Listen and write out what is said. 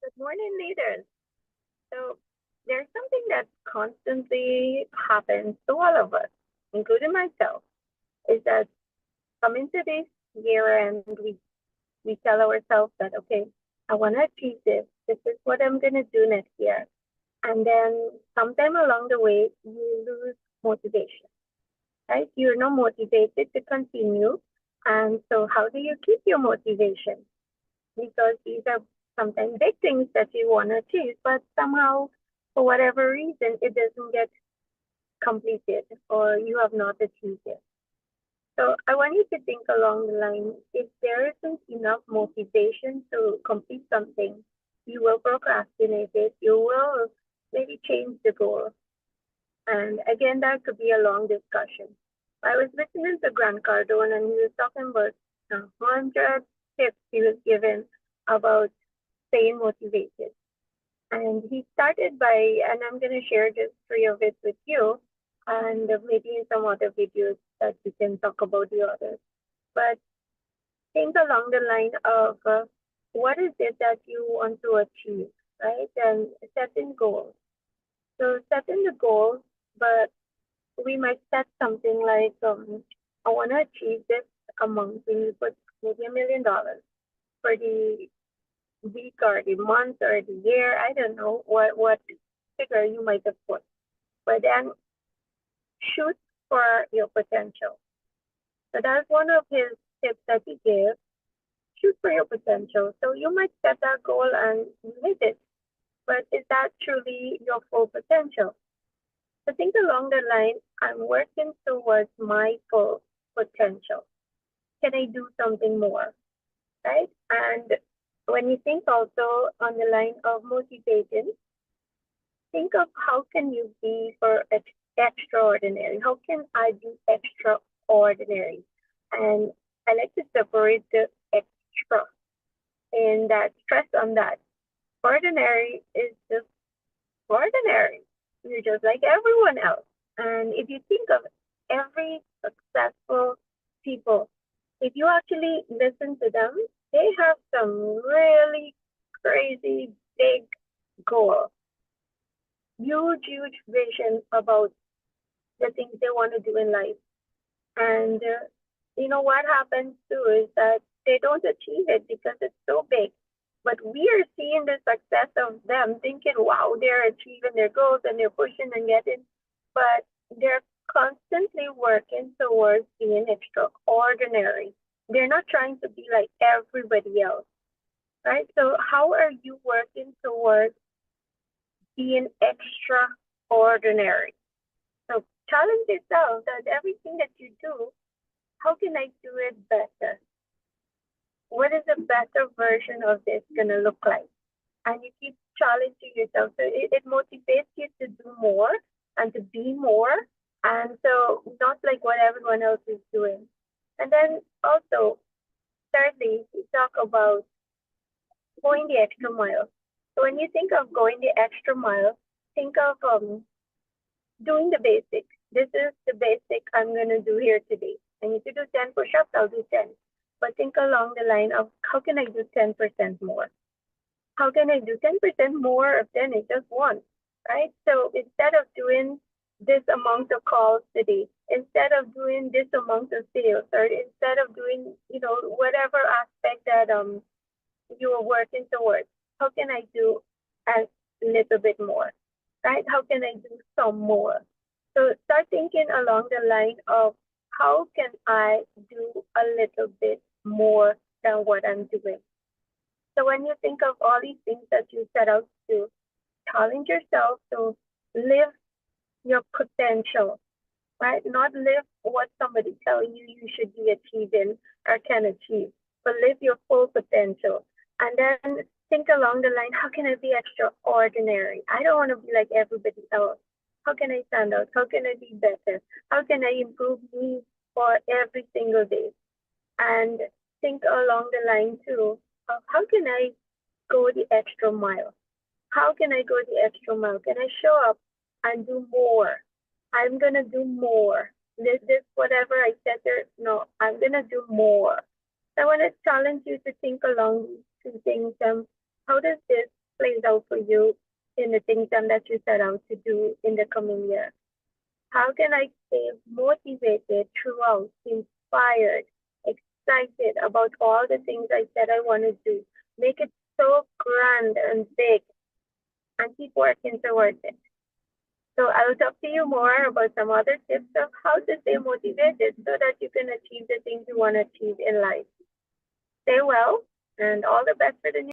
Good morning, leaders. So there's something that constantly happens to all of us, including myself, is that coming to this year and we tell ourselves that, okay, I want to achieve this. This is what I'm going to do next year. And then sometime along the way, you lose motivation, right? You're not motivated to continue. And so how do you keep your motivation? Because these are sometimes big things that you want to achieve, but somehow, for whatever reason, it doesn't get completed or you have not achieved it. So I want you to think along the line, if there isn't enough motivation to complete something, you will procrastinate it, you will maybe change the goal. And again, that could be a long discussion. I was listening to Grant Cardone and he was talking about 100 tips he was given about staying motivated. And he started by, and I'm going to share just three of it with you, and maybe in some other videos that we can talk about the others. But think along the line of what is it that you want to achieve, right? And setting goals. So setting the goals, but we might set something like, I want to achieve this amount. When you put maybe $1 million for the week or the month or the year. I don't know what figure you might have put. But then shoot for your potential. So that's one of his tips that he gave. Shoot for your potential. So you might set that goal and hit it. But is that truly your full potential? So think along the line, I'm working towards my full potential. Can I do something more? Right? And when you think also on the line of motivation, think of how can you be for extraordinary? How can I be extraordinary? And I like to separate the extra and that stress on that. Ordinary is just ordinary. You're just like everyone else. And if you think of every successful people, if you actually listen to them, they have some really crazy big goals, huge vision about the things they want to do in life. And you know what happens too is that they don't achieve it because it's so big. But we are seeing the success of them, thinking, wow, they're achieving their goals and they're pushing and getting, but they're constantly working towards being extraordinary. They're not trying to be like everybody else, right? So how are you working towards being extraordinary? So challenge yourself that everything that you do, how can I do it better? What is a better version of this going to look like? And you keep challenging yourself. So it motivates you to do more and to be more. And so not like what everyone else is doing. And then also, thirdly, we talk about going the extra mile. So when you think of going the extra mile, think of doing the basic. This is the basic I'm going to do here today. I need to do 10 push-ups, I'll do 10. But think along the line of how can I do 10% more? How can I do 10% more of 10 is just one, right? So instead of doing this amount of calls today, instead of doing this amount of sales, or instead of doing, whatever aspect that you are working towards, how can I do a little bit more, right? How can I do some more? So start thinking along the line of how can I do a little bit more than what I'm doing? So when you think of all these things that you set out to challenge yourself to live your potential, right? Not live what somebody telling you should be achieving or can achieve, but live your full potential. And then think along the line, how can I be extraordinary? I don't want to be like everybody else. How can I stand out? How can I be better? How can I improve me for every single day? And think along the line too of how can I go the extra mile? How can I go the extra mile? Can I show up and do more? I'm gonna do more. This whatever I said there, no, I'm gonna do more. I want to challenge you to think along these two things. How does this plays out for you in the things that you set out to do in the coming year? How can I stay motivated throughout, inspired, excited about all the things I said I want to do? Make it so grand and big and keep working towards it. So I'll talk to you more about some other tips of how to stay motivated so that you can achieve the things you want to achieve in life. Stay well and all the best for the new